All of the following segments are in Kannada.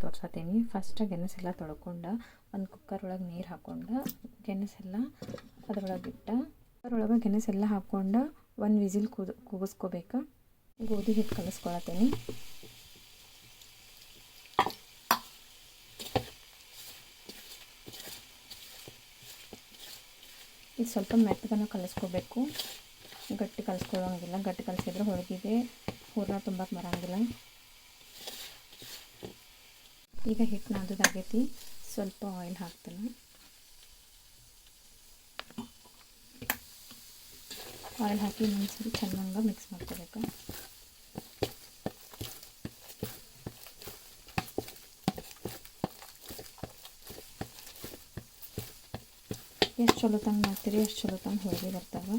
ತೋರ್ಸತ್ತೀನಿ. ಫಸ್ಟ್ ಗೆಣಸೆಲ್ಲ ತೊಳ್ಕೊಂಡು ಒಂದು ಕುಕ್ಕರ್ ಒಳಗೆ ನೀರು ಹಾಕ್ಕೊಂಡು ಗೆಣಸೆಲ್ಲ ಅದ್ರೊಳಗಿಟ್ಟು ಕುಕ್ಕರ್ ಗೆಣಸೆಲ್ಲ ಹಾಕ್ಕೊಂಡು ಒಂದು ವಿಸಿಲ್ ಕೂಗಿಸ್ಕೋಬೇಕು. ಗೋಧಿ ಹಿಟ್ಟು ಕಲಿಸ್ಕೊಳತ್ತೀನಿ. ಇದು ಸ್ವಲ್ಪ ಮೆತ್ತಗನ್ನು ಕಲಿಸ್ಕೋಬೇಕು. ಗಟ್ಟಿ ಕಲಿಸ್ಕೊಳ್ಳೋಂಗಿಲ್ಲ. ಗಟ್ಟಿ ಕಲಿಸಿದ್ರೆ ಹೋಳಿಗೆಗೆ ಹೂರಣ ತುಂಬಕ್ಕೆ ಬರೋಂಗಿಲ್ಲ. ಈಗ ಹಿಟ್ಟು ನಾದದಾಗೈತಿ. ಸ್ವಲ್ಪ ಆಯಿಲ್ ಹಾಕ್ತೀನಿ. ಆಯಿಲ್ ಹಾಕಿ ಇನ್ನೊಂದ್ಸರಿ ಚೆನ್ನಾಗಿ ಮಿಕ್ಸ್ ಮಾಡ್ಕೋಬೇಕು. ಎಷ್ಟು ಚಲೋ ತಂಗೆ ಮಾಡ್ತೀರಿ ಅಷ್ಟು ಚಲೋ ತಂಗೆ ಹೋಳಿಗೆ ಬರ್ತಾವೆ.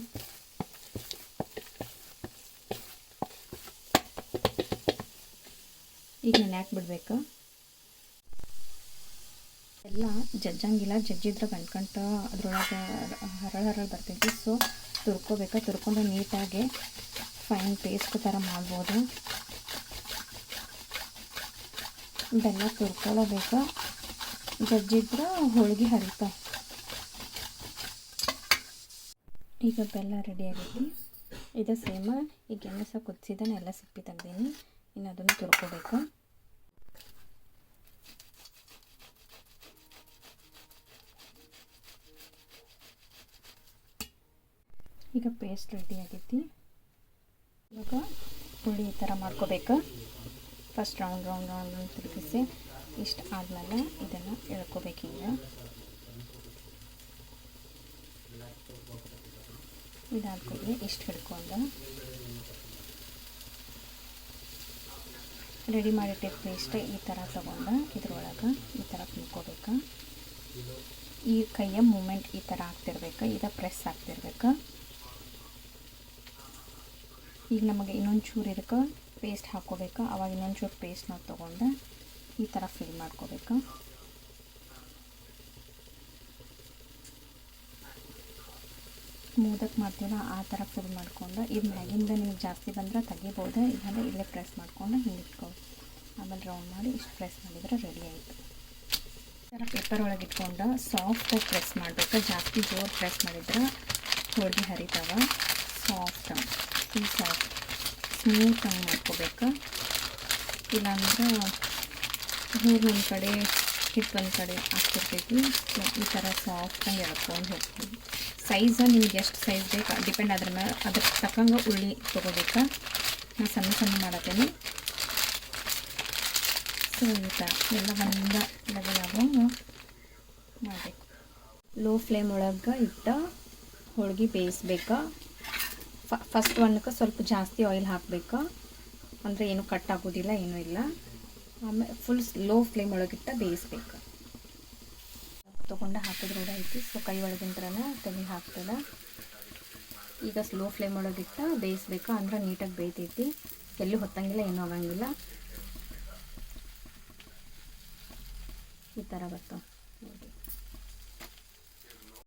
ಈಗ ನೆನೆಯಾಕೆ ಬಿಡ್ಬೇಕು. ಎಲ್ಲ ಜಜ್ಜಂಗಿಲ್ಲ. ಜಜ್ಜಿದ್ರೆ ಗಂಟು ಅದ್ರೊಳಗೆ ಹರಳು ಬರ್ತೈತಿ. ಸೊ ತುರ್ಕೋಬೇಕು. ತುರ್ಕೊಂಡು ನೀಟಾಗಿ ಫೈನ್ ಪೇಸ್ಟ್ ಥರ ಮಾಡ್ಬೋದು. ಬೆಲ್ಲ ತುರ್ಕೊಳ್ಳಬೇಕು. ಜಜ್ಜಿದ್ರೆ ಹೋಳಿಗೆ ಹರಿತಾವೆ. ಈಗ ಬೆಲ್ಲ ರೆಡಿ ಆಗೈತಿ. ಇದು ಸೇಮ್ ಈಗ ಗೆಣಸ ಕುದಿಸಿದನೆ ಎಲ್ಲ ಸಿಪ್ಪಿ ತೆಗ್ದೀನಿ. ಇನ್ನು ಅದನ್ನು ತುರ್ಕೋಬೇಕು. ಈಗ ಪೇಸ್ಟ್ ರೆಡಿ ಆಗೈತಿ. ಇವಾಗ ಹುಳಿ ಈ ಥರ ಮಾಡ್ಕೋಬೇಕು. ಫಸ್ಟ್ ರೌಂಡ್ ತಿರುಗಿಸಿ ಇಷ್ಟು ಆದಮೇಲೆ ಇದನ್ನು ಎಳ್ಕೋಬೇಕು. ಈಗ ಇದಾದ್ಮೇಲೆ ಇಷ್ಟು ಹಿಡ್ಕೊಂಡು ರೆಡಿ ಮಾಡಿಟ್ಟಿದ್ದ ಪೇಸ್ಟ್ ಈ ಥರ ತೊಗೊಂಡು ಇದ್ರೊಳಗೆ ಈ ಥರ ತಿಳ್ಕೊಬೇಕು. ಈ ಕೈಯ ಮೂಮೆಂಟ್ ಈ ಥರ ಆಗ್ತಿರ್ಬೇಕು. ಇದು ಪ್ರೆಸ್ ಆಗ್ತಿರ್ಬೇಕು. ಈಗ ನಮಗೆ ಇನ್ನೊಂದು ಚೂರು ಇದಕ್ಕೆ ಪೇಸ್ಟ್ ಹಾಕ್ಕೋಬೇಕು. ಅವಾಗ ಇನ್ನೊಂದು ಚೂರು ಪೇಸ್ಟ್ ನಾವು ತೊಗೊಂಡು ಈ ಥರ ಫಿಲ್ ಮಾಡ್ಕೋಬೇಕು. ಮೋದಕ್ ಮಾಡ್ತೀವಲ್ಲ ಆ ಥರ ಫಿಲ್ ಮಾಡ್ಕೊಂಡು ಇದು ಮ್ಯಾಗಿಂದ ನಿಮ್ಗೆ ಜಾಸ್ತಿ ಬಂದರೆ ತೆಗಿಬೋದು. ಇಲ್ಲಾಂದರೆ ಇಲ್ಲೇ ಪ್ರೆಸ್ ಮಾಡ್ಕೊಂಡು ಹಿಂಗೆ ಇಟ್ಕೊಂಡು ಆಮೇಲೆ ರೌಂಡ್ ಮಾಡಿ ಇಷ್ಟು ಪ್ರೆಸ್ ಮಾಡಿದರೆ ರೆಡಿ ಆಯಿತು. ಈ ಥರ ಪೇಪರ್ ಒಳಗೆ ಇಟ್ಕೊಂಡು ಸಾಫ್ಟಾಗಿ ಪ್ರೆಸ್ ಮಾಡಬೇಕು. ಜಾಸ್ತಿ ಜೋರು ಪ್ರೆಸ್ ಮಾಡಿದ್ರೆ ಹೋಳಿಗೆ ಹರಿತಾವೆ. ಫುಲ್ ಸಾಫ್ಟ್ ಸ್ಮೂತಾಗಿ ಮಾಡ್ಕೋಬೇಕು. ಇಲ್ಲಾಂದ್ರೆ ಹೂರು ಒಂದು ಕಡೆ ಹಿಟ್ಟು ಒಂದು ಕಡೆ ಆಗ್ತಿರ್ತೈತಿ. ಸೊ ಈ ಥರ ಸಾಫ್ಟಾಗಿ ಎಳ್ಕೊಂಡು ಹೋಗ್ತೀವಿ. ಸೈಜ್ ನಿಮ್ಗೆ ಎಷ್ಟು ಸೈಜ್ ಬೇಕು ಡಿಪೆಂಡ್ ಅದ್ರ ಮೇಲೆ ಅದ್ರ ತಕ್ಕಂಗೆ ಉಳ್ಳಿ ತೊಗೋಬೇಕು. ನಾನು ಸಣ್ಣ ಮಾಡತ್ತೇನೆ. ಸೊ ಈ ಥರ ಎಲ್ಲ ಒಂದು ಲೆವೆಲ್ ಆಗೋಂಗೆ ಮಾಡಬೇಕು. ಲೋ ಫ್ಲೇಮ್ ಒಳಗೆ ಇಟ್ಟು ಹೋಳಿಗೆ ಬೇಯಿಸ್ಬೇಕು. ಫಸ್ಟ್ ಒಂದಕ್ಕೆ ಸ್ವಲ್ಪ ಜಾಸ್ತಿ ಆಯಿಲ್ ಹಾಕಬೇಕು. ಅಂದರೆ ಏನು ಕಟ್ ಆಗೋದಿಲ್ಲ, ಏನೂ ಇಲ್ಲ. ಆಮೇಲೆ ಫುಲ್ ಲೋ ಫ್ಲೇಮ್ ಒಳಗಿಟ್ಟು ಬೇಯಿಸ್ಬೇಕು. ತೊಗೊಂಡು ಹಾಕಿದ್ರೆ ರೂಢ ಐತಿ. ಸೊ ಕೈ ಒಳಗಿಂತ್ರನ ತೆಗಿ ಹಾಕ್ತದೆ. ಈಗ ಸ್ಲೋ ಫ್ಲೇಮ್ ಒಳಗಿಟ್ಟು ಬೇಯಿಸ್ಬೇಕು. ಅಂದ್ರೆ ನೀಟಾಗಿ ಬೇಯ್ತೈತಿ. ಎಲ್ಲಿ ಹೊತ್ತಂಗಿಲ್ಲ, ಏನೂ ಆಗಂಗಿಲ್ಲ. ಈ ಥರ ಬರ್ತಾವೆ.